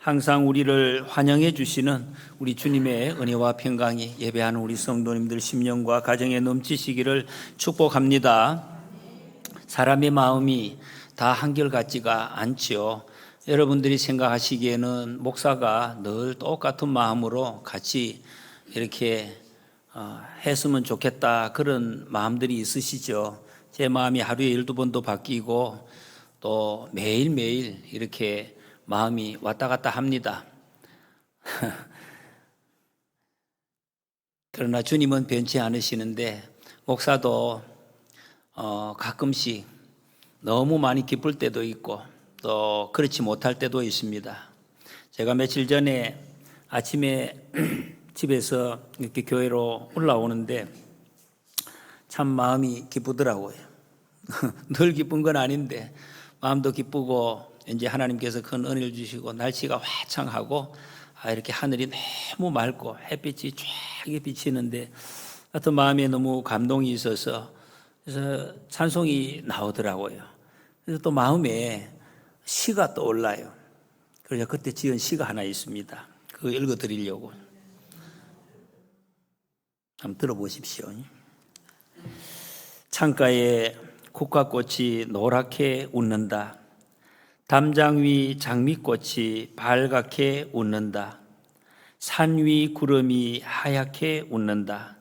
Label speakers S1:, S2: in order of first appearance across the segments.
S1: 항상 우리를 환영해 주시는 우리 주님의 은혜와 평강이 예배하는 우리 성도님들 심령과 가정에 넘치시기를 축복합니다. 사람의 마음이 다 한결같지가 않지요. 여러분들이 생각하시기에는 목사가 늘 똑같은 마음으로 같이 이렇게 했으면 좋겠다, 그런 마음들이 있으시죠. 제 마음이 하루에 12번도 바뀌고 또 매일매일 이렇게 마음이 왔다 갔다 합니다. 그러나 주님은 변치 않으시는데, 목사도 가끔씩 너무 많이 기쁠 때도 있고 또 그렇지 못할 때도 있습니다. 제가 며칠 전에 아침에 집에서 이렇게 교회로 올라오는데 참 마음이 기쁘더라고요. 늘 기쁜 건 아닌데 마음도 기쁘고, 이제 하나님께서 큰 은혜를 주시고 날씨가 화창하고 이렇게 하늘이 너무 맑고 햇빛이 쫙 비치는데 하여튼 마음에 너무 감동이 있어서 그래서 찬송이 나오더라고요. 그래서 또 마음에 시가 떠올라요. 그래서 그때 지은 시가 하나 있습니다. 그거 읽어드리려고. 한번 들어보십시오. 창가에 국화꽃이 노랗게 웃는다. 담장 위 장미꽃이 발갛게 웃는다. 산 위 구름이 하얗게 웃는다.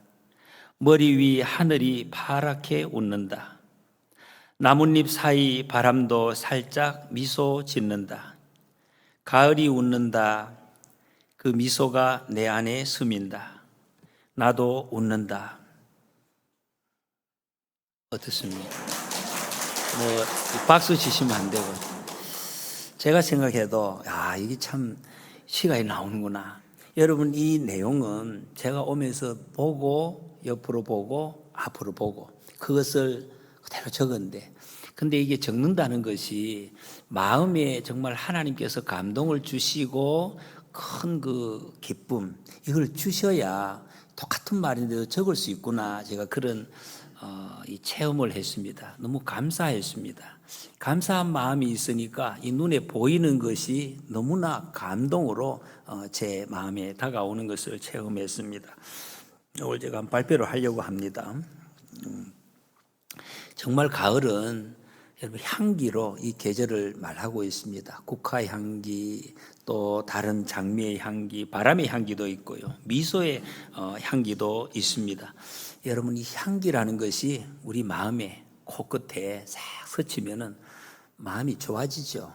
S1: 머리 위 하늘이 파랗게 웃는다. 나뭇잎 사이 바람도 살짝 미소 짓는다. 가을이 웃는다. 그 미소가 내 안에 스민다. 나도 웃는다. 어떻습니까? 박수 치시면 안 되고. 제가 생각해도 이게 참 시가 나오는구나. 여러분, 이 내용은 제가 오면서 보고 옆으로 보고 앞으로 보고 그것을 그대로 적었는데, 근데 이게 적는다는 것이 마음에 정말 하나님께서 감동을 주시고 큰 그 기쁨, 이걸 주셔야 똑같은 말인데도 적을 수 있구나. 제가 그런 이 체험을 했습니다. 너무 감사했습니다. 감사한 마음이 있으니까 이 눈에 보이는 것이 너무나 감동으로 제 마음에 다가오는 것을 체험했습니다. 오늘 제가 한번 발표를 하려고 합니다. 정말 가을은 여러분 향기로 이 계절을 말하고 있습니다. 국화 향기, 또 다른 장미의 향기, 바람의 향기도 있고요. 미소의 향기도 있습니다. 여러분, 이 향기라는 것이 우리 마음에 코끝에 싹 스치면은 마음이 좋아지죠.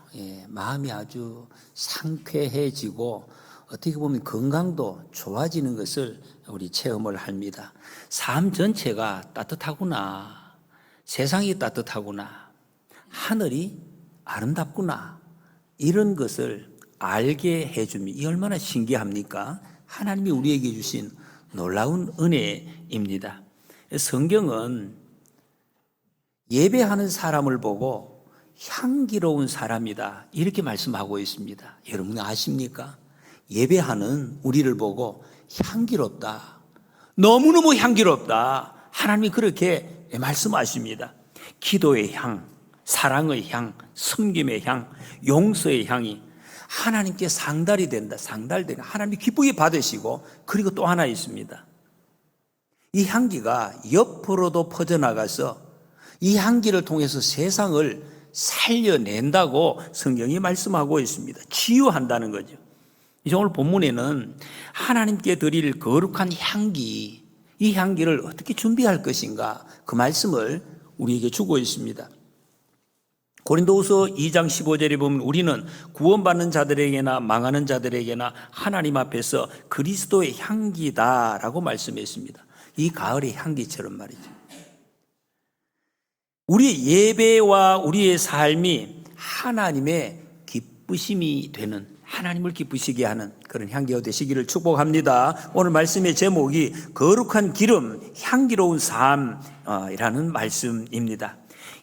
S1: 마음이 아주 상쾌해지고 어떻게 보면 건강도 좋아지는 것을 우리 체험을 합니다. 삶 전체가 따뜻하구나. 세상이 따뜻하구나. 하늘이 아름답구나. 이런 것을 알게 해줍니다. 이 얼마나 신기합니까? 하나님이 우리에게 주신 놀라운 은혜입니다. 성경은 예배하는 사람을 보고 향기로운 사람이다, 이렇게 말씀하고 있습니다. 여러분 아십니까? 예배하는 우리를 보고 향기롭다, 너무너무 향기롭다, 하나님이 그렇게 말씀하십니다. 기도의 향, 사랑의 향, 섬김의 향, 용서의 향이 하나님께 상달이 된다. 상달되는, 하나님이 기쁘게 받으시고, 그리고 또 하나 있습니다. 이 향기가 옆으로도 퍼져나가서 이 향기를 통해서 세상을 살려낸다고 성경이 말씀하고 있습니다. 치유한다는 거죠. 이제 오늘 본문에는 하나님께 드릴 거룩한 향기, 이 향기를 어떻게 준비할 것인가, 그 말씀을 우리에게 주고 있습니다. 고린도후서 2장 15절에 보면 우리는 구원받는 자들에게나 망하는 자들에게나 하나님 앞에서 그리스도의 향기다라고 말씀했습니다. 이 가을의 향기처럼 말이죠. 우리의 예배와 우리의 삶이 하나님의 기쁘심이 되는, 하나님을 기쁘시게 하는 그런 향기가 되시기를 축복합니다. 오늘 말씀의 제목이 거룩한 기름, 향기로운 삶이라는 말씀입니다.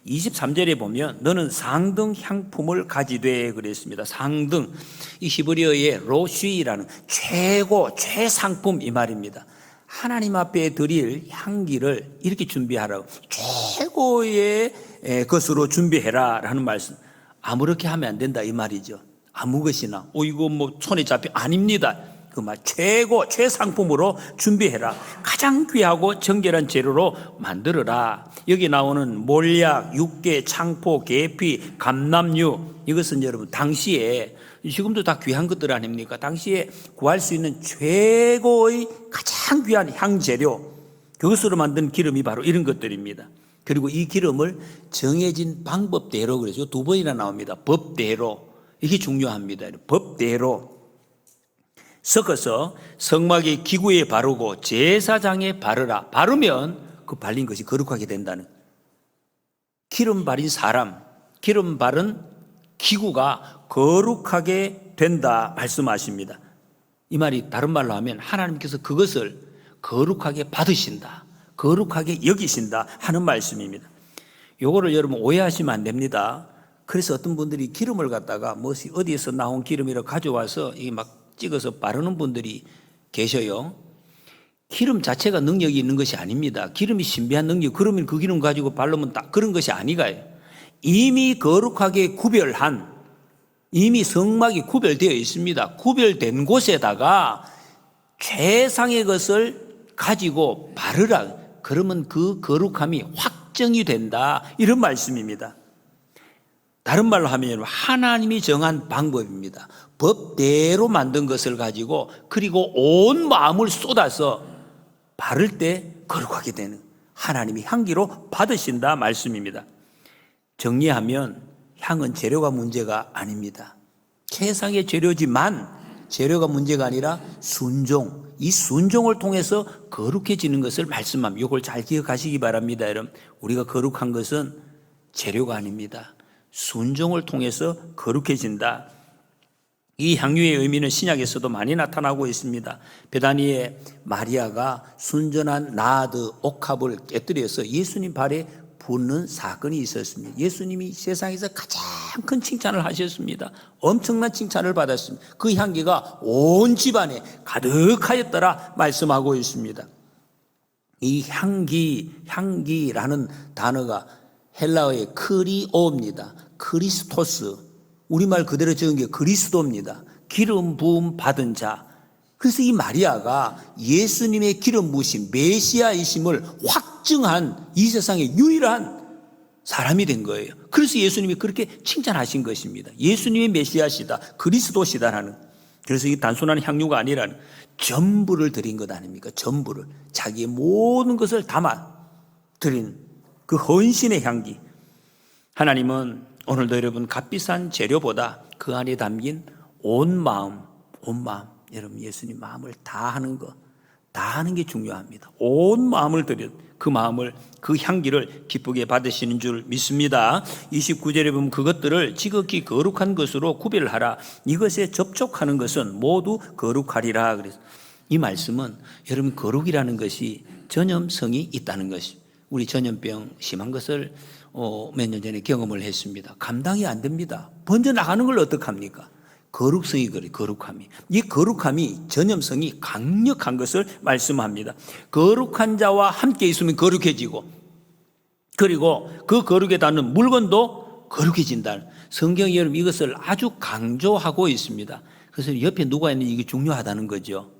S1: 23절에 보면 너는 상등 향품을 가지되 그랬습니다. 상등, 이 히브리어의 로쉬라는 최고, 최상품, 이 말입니다. 하나님 앞에 드릴 향기를 이렇게 준비하라고, 최고의 것으로 준비해라 라는 말씀. 아무렇게 하면 안 된다 이 말이죠. 아무 것이나 이거 뭐 손에 잡혀 아닙니다. 그 말 최고 최상품으로 준비해라. 가장 귀하고 정결한 재료로 만들어라. 여기 나오는 몰약, 육개, 창포, 계피, 감람류, 이것은 여러분 당시에, 지금도 다 귀한 것들 아닙니까? 당시에 구할 수 있는 최고의 가장 귀한 향재료, 그것으로 만든 기름이 바로 이런 것들입니다. 그리고 이 기름을 정해진 방법대로, 그래서 두 번이나 나옵니다. 법대로. 이게 중요합니다. 법대로 섞어서 성막의 기구에 바르고 제사장에 바르라. 바르면 그 발린 것이 거룩하게 된다는, 기름 바른 사람, 기름 바른 기구가 거룩하게 된다 말씀하십니다. 이 말이 다른 말로 하면 하나님께서 그것을 거룩하게 받으신다, 거룩하게 여기신다 하는 말씀입니다. 요거를 여러분 오해하시면 안 됩니다. 그래서 어떤 분들이 기름을 갖다가 무엇이 어디에서 나온 기름이라 가져와서 이게 막 찍어서 바르는 분들이 계셔요. 기름 자체가 능력이 있는 것이 아닙니다. 기름이 신비한 능력, 그러면 그 기름 가지고 바르면 딱 그런 것이 아니가요. 이미 거룩하게 구별한, 이미 성막이 구별되어 있습니다. 구별된 곳에다가 최상의 것을 가지고 바르라. 그러면 그 거룩함이 확정이 된다, 이런 말씀입니다. 다른 말로 하면 하나님이 정한 방법입니다. 법대로 만든 것을 가지고, 그리고 온 마음을 쏟아서 바를 때 거룩하게 되는, 하나님이 향기로 받으신다 말씀입니다. 정리하면 향은 재료가 문제가 아닙니다. 최상의 재료지만 재료가 문제가 아니라 순종, 이 순종을 통해서 거룩해지는 것을 말씀합니다. 이걸 잘 기억하시기 바랍니다. 여러분, 우리가 거룩한 것은 재료가 아닙니다. 순종을 통해서 거룩해진다. 이 향유의 의미는 신약에서도 많이 나타나고 있습니다. 베다니의 마리아가 순전한 나드 옥합을 깨뜨려서 예수님 발에 붓는 사건이 있었습니다. 예수님이 세상에서 가장 큰 칭찬을 하셨습니다. 엄청난 칭찬을 받았습니다. 그 향기가 온 집안에 가득하였더라 말씀하고 있습니다. 이 향기라는 단어가 헬라어의 크리오입니다. 크리스토스, 우리말 그대로 적은 게 그리스도입니다. 기름 부음 받은 자. 그래서 이 마리아가 예수님의 기름 부으신 메시아이심을 확증한 이 세상의 유일한 사람이 된 거예요. 그래서 예수님이 그렇게 칭찬하신 것입니다. 예수님이 메시아시다, 그리스도시다라는. 그래서 이 단순한 향유가 아니라는, 전부를 드린 것 아닙니까? 전부를, 자기의 모든 것을 담아 드린 그 헌신의 향기. 하나님은 오늘도 여러분 값비싼 재료보다 그 안에 담긴 온 마음, 여러분 예수님 마음을 다하는 거, 다하는 게 중요합니다. 온 마음을 들여 그 마음을, 그 향기를 기쁘게 받으시는 줄 믿습니다. 29절에 보면 그것들을 지극히 거룩한 것으로 구별하라. 이것에 접촉하는 것은 모두 거룩하리라. 그래서 이 말씀은 여러분 거룩이라는 것이 전염성이 있다는 것이, 우리 전염병 심한 것을 몇 년 전에 경험을 했습니다. 감당이 안 됩니다. 번져 나가는 걸 어떡합니까? 거룩성이 그래, 거룩함이. 이 거룩함이, 전염성이 강력한 것을 말씀합니다. 거룩한 자와 함께 있으면 거룩해지고, 그리고 그 거룩에 닿는 물건도 거룩해진다. 성경이 여러분 이것을 아주 강조하고 있습니다. 그래서 옆에 누가 있는지 이게 중요하다는 거죠.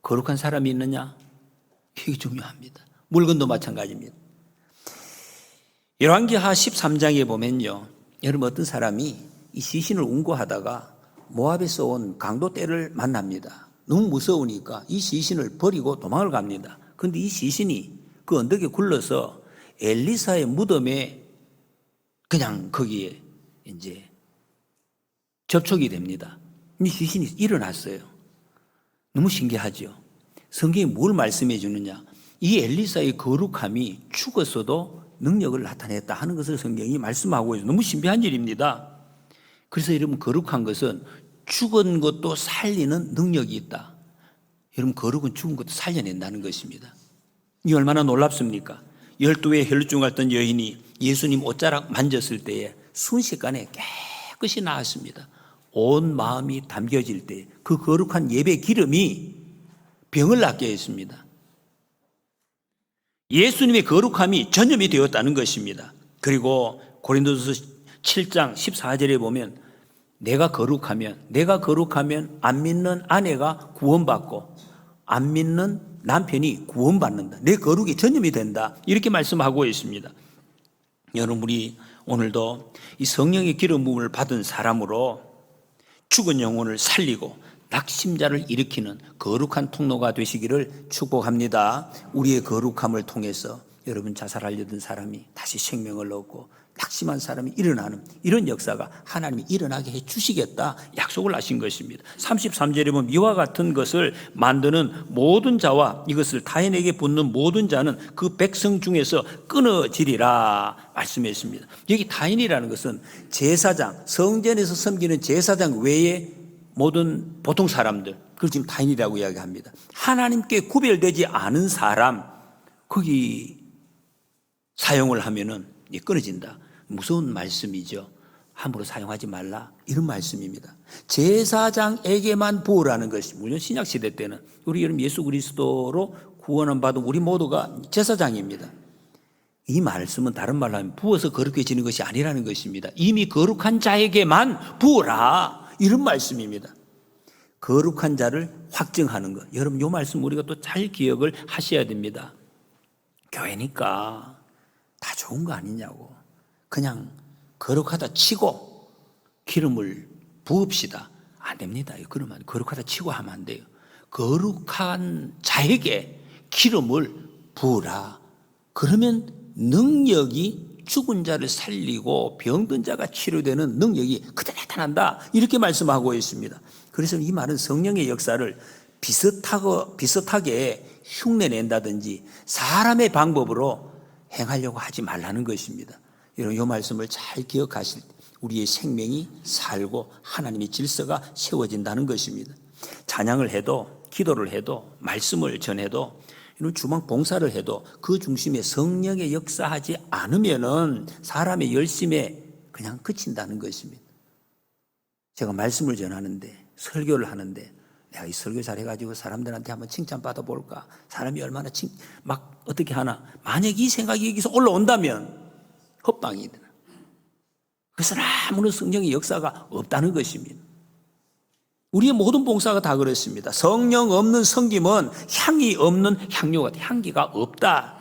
S1: 거룩한 사람이 있느냐? 이게 중요합니다. 물건도 마찬가지입니다. 열왕기하 13장에 보면요, 여러분 어떤 사람이 이 시신을 운구하다가 모압에서 온 강도 떼를 만납니다. 너무 무서우니까 이 시신을 버리고 도망을 갑니다. 그런데 이 시신이 그 언덕에 굴러서 엘리사의 무덤에 그냥 거기에 이제 접촉이 됩니다. 이 시신이 일어났어요. 너무 신기하죠. 성경이 뭘 말씀해 주느냐? 이 엘리사의 거룩함이 죽었어도 능력을 나타냈다 하는 것을 성경이 말씀하고 있어요. 너무 신비한 일입니다. 그래서 여러분 거룩한 것은 죽은 것도 살리는 능력이 있다. 여러분 거룩은 죽은 것도 살려낸다는 것입니다. 이 얼마나 놀랍습니까? 12회 혈루증 앓던 여인이 예수님 옷자락 만졌을 때에 순식간에 깨끗이 나았습니다. 온 마음이 담겨질 때 그 거룩한 예배 기름이 병을 낫게 했습니다. 예수님의 거룩함이 전염이 되었다는 것입니다. 그리고 고린도서 7장 14절에 보면 내가 거룩하면 안 믿는 아내가 구원받고 안 믿는 남편이 구원받는다. 내 거룩이 전염이 된다. 이렇게 말씀하고 있습니다. 여러분, 우리 오늘도 이 성령의 기름 부음을 받은 사람으로 죽은 영혼을 살리고 낙심자를 일으키는 거룩한 통로가 되시기를 축복합니다. 우리의 거룩함을 통해서 여러분, 자살하려던 사람이 다시 생명을 얻고 낙심한 사람이 일어나는 이런 역사가 하나님이 일어나게 해주시겠다 약속을 하신 것입니다. 33절에 보면 이와 같은 것을 만드는 모든 자와 이것을 타인에게 붓는 모든 자는 그 백성 중에서 끊어지리라 말씀했습니다. 여기 타인이라는 것은 제사장, 성전에서 섬기는 제사장 외에 모든 보통 사람들, 그걸 지금 타인이라고 이야기합니다. 하나님께 구별되지 않은 사람, 거기 사용을 하면은 끊어진다. 무서운 말씀이죠. 함부로 사용하지 말라, 이런 말씀입니다. 제사장에게만 부으라는 것이, 물론 신약 시대 때는 우리 여러분 예수 그리스도로 구원을 받은 우리 모두가 제사장입니다. 이 말씀은 다른 말로 하면 부어서 거룩해지는 것이 아니라는 것입니다. 이미 거룩한 자에게만 부으라, 이런 말씀입니다. 거룩한 자를 확증하는 것. 여러분, 이 말씀 우리가 또 잘 기억을 하셔야 됩니다. 교회니까 다 좋은 거 아니냐고, 그냥 거룩하다 치고 기름을 부읍시다, 안 됩니다. 그러면 거룩하다 치고 하면 안 돼요. 거룩한 자에게 기름을 부으라. 그러면 능력이, 죽은 자를 살리고 병든 자가 치료되는 능력이 그때 나타난다, 이렇게 말씀하고 있습니다. 그래서 이 말은 성령의 역사를 비슷하게 흉내낸다든지 사람의 방법으로 행하려고 하지 말라는 것입니다. 여러분, 이 말씀을 잘 기억하실 때 우리의 생명이 살고 하나님의 질서가 세워진다는 것입니다. 찬양을 해도, 기도를 해도, 말씀을 전해도, 이런 주방 봉사를 해도 그 중심에 성령의 역사하지 않으면은 사람의 열심에 그냥 그친다는 것입니다. 제가 말씀을 전하는데, 설교를 하는데, 내가 이 설교 잘해가지고 사람들한테 한번 칭찬받아 볼까? 사람이 얼마나 막 어떻게 하나? 만약 이 생각이 여기서 올라온다면 헛방이다. 그것은 아무런 성령의 역사가 없다는 것입니다. 우리의 모든 봉사가 다 그렇습니다. 성령 없는 섬김은 향이 없는 향료가, 향기가 없다.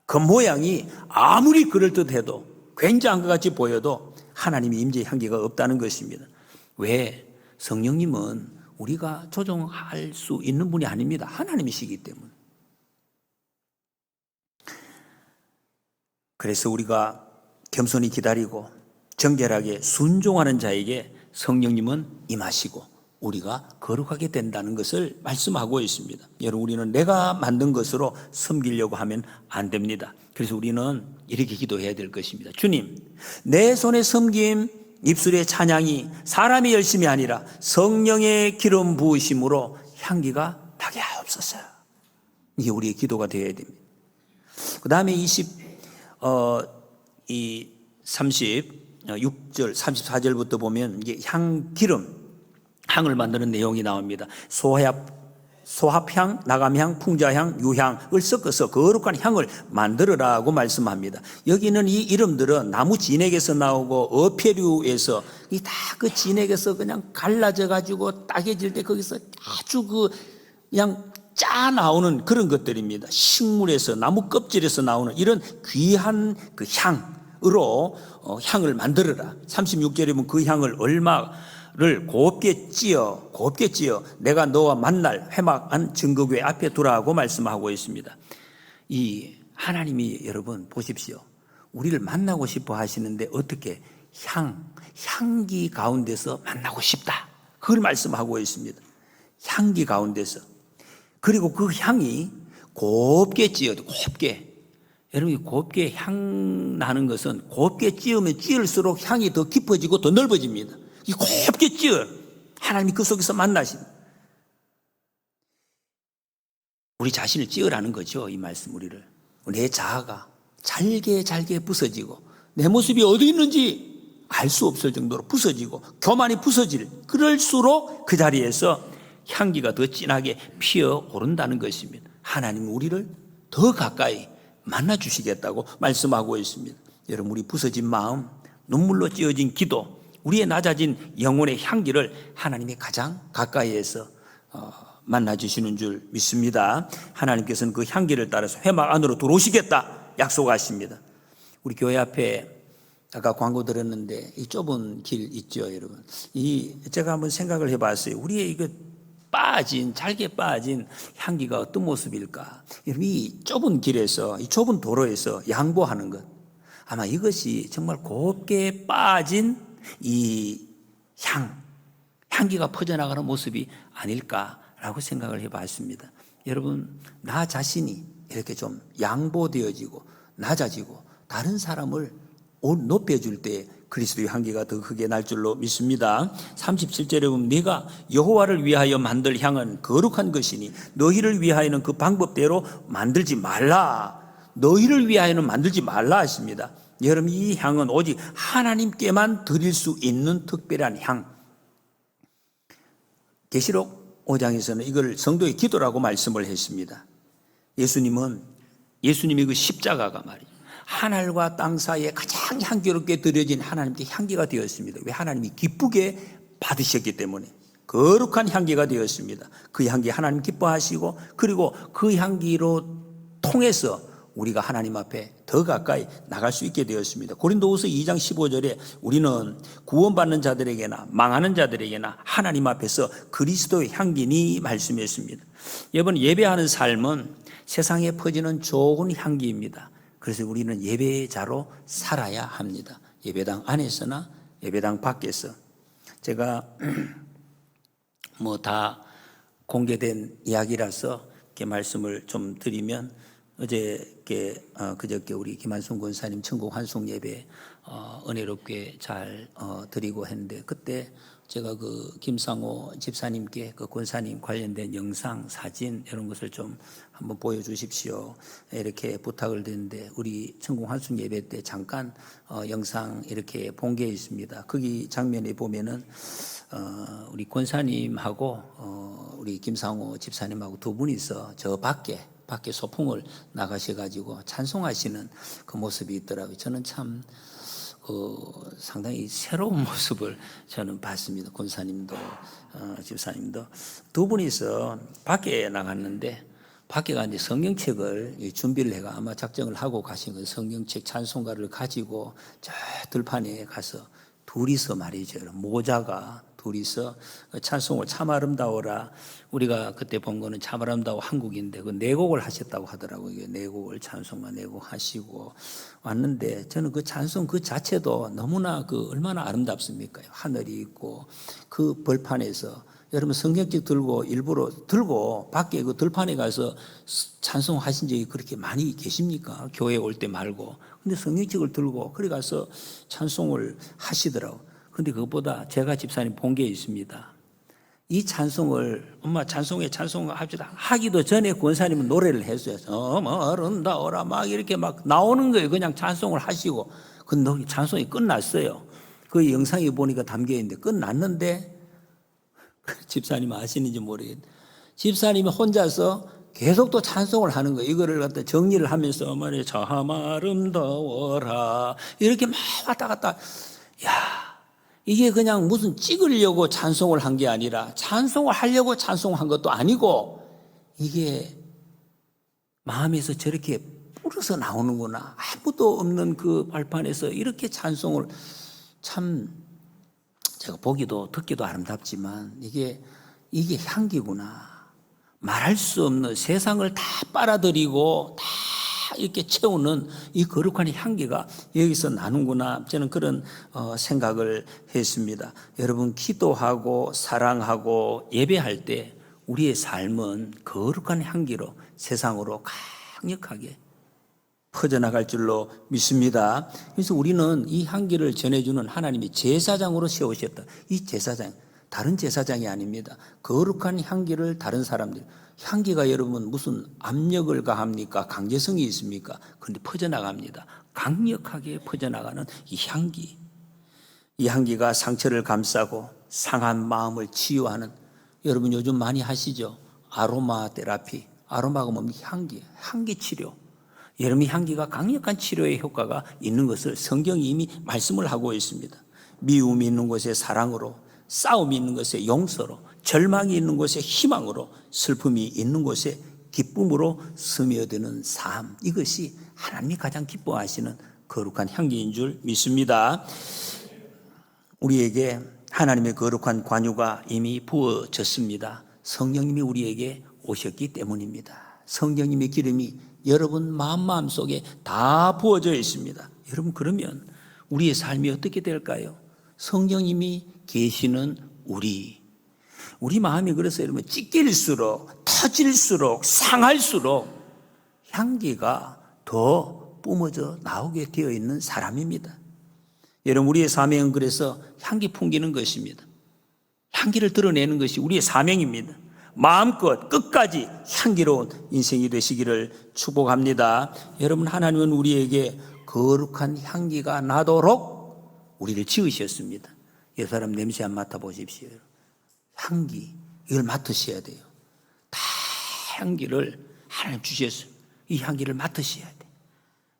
S1: 겉모양이 아무리 그럴듯해도, 굉장한 것 같이 보여도 하나님의 임재의 향기가 없다는 것입니다. 왜? 성령님은 우리가 조종할 수 있는 분이 아닙니다. 하나님이시기 때문에. 그래서 우리가 겸손히 기다리고 정결하게 순종하는 자에게 성령님은 임하시고 우리가 거룩하게 된다는 것을 말씀하고 있습니다. 여러분, 우리는 내가 만든 것으로 섬기려고 하면 안 됩니다. 그래서 우리는 이렇게 기도해야 될 것입니다. 주님, 내 손에 섬김, 입술의 찬양이 사람의 열심이 아니라 성령의 기름 부으심으로 향기가 나게 하옵소서. 이게 우리의 기도가 되어야 됩니다. 그 다음에 36절, 34절부터 보면 이게 향을 만드는 내용이 나옵니다. 소합향, 나감향, 풍자향, 유향을 섞어서 거룩한 향을 만들어라고 말씀합니다. 여기는 이 이름들은 나무 진액에서 나오고 어패류에서 이 다 그 진액에서 그냥 갈라져 가지고 따개질 때 거기서 아주 그냥 짜 나오는 그런 것들입니다. 식물에서, 나무 껍질에서 나오는 이런 귀한 그 향으로 향을 만들어라. 36절에 보면 그 향을 얼마를 곱게 찌어 내가 너와 만날 회막한 증거궤 앞에 두라고 말씀하고 있습니다. 이 하나님이, 여러분 보십시오, 우리를 만나고 싶어 하시는데 어떻게 향기 가운데서 만나고 싶다, 그걸 말씀하고 있습니다. 향기 가운데서. 그리고 그 향이 곱게 찌어도, 곱게, 여러분이 곱게 향 나는 것은 곱게 찌으면 찌을수록 향이 더 깊어지고 더 넓어집니다. 이 곱게 찌어 하나님이 그 속에서 만나십니다. 우리 자신을 찌으라는 거죠. 이 말씀, 우리를. 내 자아가 잘게 부서지고 내 모습이 어디 있는지 알 수 없을 정도로 부서지고 교만이 부서질, 그럴수록 그 자리에서 향기가 더 진하게 피어오른다는 것입니다. 하나님은 우리를 더 가까이 만나주시겠다고 말씀하고 있습니다. 여러분, 우리 부서진 마음, 눈물로 찌어진 기도, 우리의 낮아진 영혼의 향기를 하나님이 가장 가까이에서 만나주시는 줄 믿습니다. 하나님께서는 그 향기를 따라서 회막 안으로 들어오시겠다 약속하십니다. 우리 교회 앞에 아까 광고 들었는데 이 좁은 길 있죠, 여러분. 제가 한번 생각을 해봤어요. 우리의 이거 잘게 빠진 향기가 어떤 모습일까? 이 좁은 길에서, 이 좁은 도로에서 양보하는 것. 아마 이것이 정말 곱게 빠진 이 향기가 퍼져나가는 모습이 아닐까라고 생각을 해봤습니다. 여러분, 나 자신이 이렇게 좀 양보되어지고 낮아지고 다른 사람을 높여줄 때 그리스도의 향기가 더 크게 날 줄로 믿습니다. 37절에 보면 네가 여호와를 위하여 만들 향은 거룩한 것이니 너희를 위하여는 그 방법대로 만들지 말라. 너희를 위하여는 만들지 말라 하십니다. 여러분, 이 향은 오직 하나님께만 드릴 수 있는 특별한 향. 계시록 5장에서는 이걸 성도의 기도라고 말씀을 했습니다. 예수님이 그 십자가가 말이에요. 하늘과 땅 사이에 가장 향기롭게 드려진 하나님께 향기가 되었습니다. 왜? 하나님이 기쁘게 받으셨기 때문에 거룩한 향기가 되었습니다. 그 향기 하나님 기뻐하시고, 그리고 그 향기로 통해서 우리가 하나님 앞에 더 가까이 나갈 수 있게 되었습니다. 고린도후서 2장 15절에 우리는 구원받는 자들에게나 망하는 자들에게나 하나님 앞에서 그리스도의 향기니 말씀했습니다. 여러분, 예배하는 삶은 세상에 퍼지는 좋은 향기입니다. 그래서 우리는 예배자로 살아야 합니다. 예배당 안에서나 예배당 밖에서. 제가 다 공개된 이야기라서 이렇게 말씀을 좀 드리면, 그저께 우리 김한순 권사님 천국 환송 예배 은혜롭게 잘 드리고 했는데, 그때 제가 그 김상호 집사님께 그 권사님 관련된 영상, 사진 이런 것을 좀 한번 보여주십시오 이렇게 부탁을 드렸는데, 우리 천국 환송 예배 때 잠깐 영상 이렇게 본 게 있습니다. 거기 장면에 보면은 우리 권사님하고 우리 김상호 집사님하고 두 분이서 저 밖에 소풍을 나가셔가지고 찬송하시는 그 모습이 있더라고요. 저는 참 상당히 새로운 모습을 저는 봤습니다. 권사님도 집사님도 두 분이서 밖에 나갔는데, 밖에가 이제 성경책을 준비를 해가 아마 작정을 하고 가신 건 성경책 찬송가를 가지고 저 들판에 가서 둘이서 말이죠. 모자가 둘이서 찬송을 참 아름다워라. 우리가 그때 본 거는 참 아름다워 한국인데 그 네 곡을 하셨다고 하더라고요. 네 곡을 찬송가 네 곡 하시고 왔는데, 저는 그 찬송 그 자체도 너무나 얼마나 아름답습니까? 하늘이 있고 그 벌판에서 여러분 성경책 들고 일부러 들고 밖에 그 들판에 가서 찬송하신 적이 그렇게 많이 계십니까? 교회 올 때 말고. 근데 성경책을 들고 그래 가서 찬송을 하시더라고. 근데 그것보다 제가 집사님 본 게 있습니다. 이 찬송을 엄마 찬송을 합시다 하기도 전에 권사님은 노래를 했어요. 아름다워라 막 이렇게 막 나오는 거예요. 그냥 찬송을 하시고 그 찬송이 끝났어요. 그 영상에 보니까 담겨 있는데 끝났는데 집사님 아시는지 모르겠는데 집사님이 혼자서 계속 또 찬송을 하는 거예요. 이거를 갖다 정리를 하면서 참 아름다워라 이렇게 막 왔다 갔다. 야, 이게 그냥 무슨 찍으려고 찬송을 한 게 아니라 찬송을 하려고 찬송한 것도 아니고 이게 마음에서 저렇게 불어서 나오는구나. 아무도 없는 그 발판에서 이렇게 찬송을, 참 제가 보기도 듣기도 아름답지만 이게 향기구나. 말할 수 없는 세상을 다 빨아들이고 다 이렇게 채우는 이 거룩한 향기가 여기서 나는구나. 저는 그런 생각을 했습니다. 여러분, 기도하고 사랑하고 예배할 때 우리의 삶은 거룩한 향기로 세상으로 강력하게 퍼져나갈 줄로 믿습니다. 그래서 우리는 이 향기를 전해주는 하나님이 제사장으로 세우셨다. 이 제사장, 다른 제사장이 아닙니다. 거룩한 향기를 다른 사람들, 향기가 여러분 무슨 압력을 가합니까? 강제성이 있습니까? 그런데 퍼져나갑니다. 강력하게 퍼져나가는 이 향기. 이 향기가 상처를 감싸고 상한 마음을 치유하는, 여러분 요즘 많이 하시죠? 아로마 테라피. 아로마가 뭡니까? 향기 치료. 여러분, 향기가 강력한 치료의 효과가 있는 것을 성경이 이미 말씀을 하고 있습니다. 미움이 있는 곳에 사랑으로, 싸움이 있는 곳에 용서로, 절망이 있는 곳에 희망으로, 슬픔이 있는 곳에 기쁨으로 스며드는 삶, 이것이 하나님이 가장 기뻐하시는 거룩한 향기인 줄 믿습니다. 우리에게 하나님의 거룩한 관유가 이미 부어졌습니다. 성령님이 우리에게 오셨기 때문입니다. 성령님의 기름이 여러분 마음속에 다 부어져 있습니다. 여러분, 그러면 우리의 삶이 어떻게 될까요? 성령님이 계시는 우리 마음이 그래서 여러분 찢길수록, 터질수록, 상할수록 향기가 더 뿜어져 나오게 되어 있는 사람입니다. 여러분, 우리의 사명은 그래서 향기 풍기는 것입니다. 향기를 드러내는 것이 우리의 사명입니다. 마음껏 끝까지 향기로운 인생이 되시기를 축복합니다. 여러분, 하나님은 우리에게 거룩한 향기가 나도록 우리를 지으셨습니다. 이 사람 냄새 한 맡아보십시오. 향기, 이걸 맡으셔야 돼요. 다 향기를 하나님 주셨어요. 이 향기를 맡으셔야 돼요.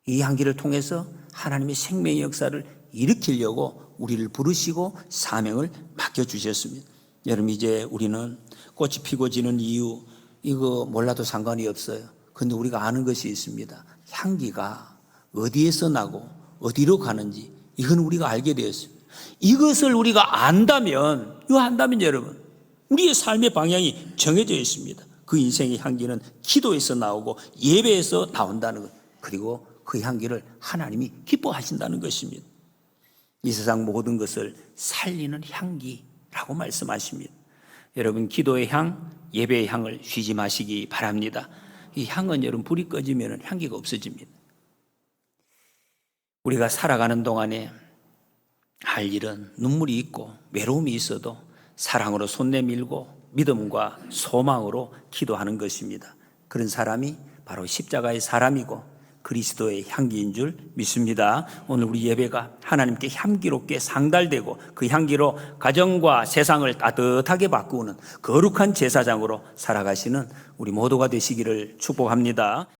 S1: 이 향기를 통해서 하나님의 생명의 역사를 일으키려고 우리를 부르시고 사명을 맡겨주셨습니다. 여러분, 이제 우리는 꽃이 피고 지는 이유, 이거 몰라도 상관이 없어요. 그런데 우리가 아는 것이 있습니다. 향기가 어디에서 나고 어디로 가는지, 이건 우리가 알게 되었어요. 이것을 우리가 안다면 여러분, 우리의 삶의 방향이 정해져 있습니다. 그 인생의 향기는 기도에서 나오고 예배에서 나온다는 것, 그리고 그 향기를 하나님이 기뻐하신다는 것입니다. 이 세상 모든 것을 살리는 향기라고 말씀하십니다. 여러분, 기도의 향, 예배의 향을 쉬지 마시기 바랍니다. 이 향은 여러분 불이 꺼지면 향기가 없어집니다. 우리가 살아가는 동안에 할 일은 눈물이 있고 외로움이 있어도 사랑으로 손 내밀고 믿음과 소망으로 기도하는 것입니다. 그런 사람이 바로 십자가의 사람이고 그리스도의 향기인 줄 믿습니다. 오늘 우리 예배가 하나님께 향기롭게 상달되고 그 향기로 가정과 세상을 따뜻하게 바꾸는 거룩한 제사장으로 살아가시는 우리 모두가 되시기를 축복합니다.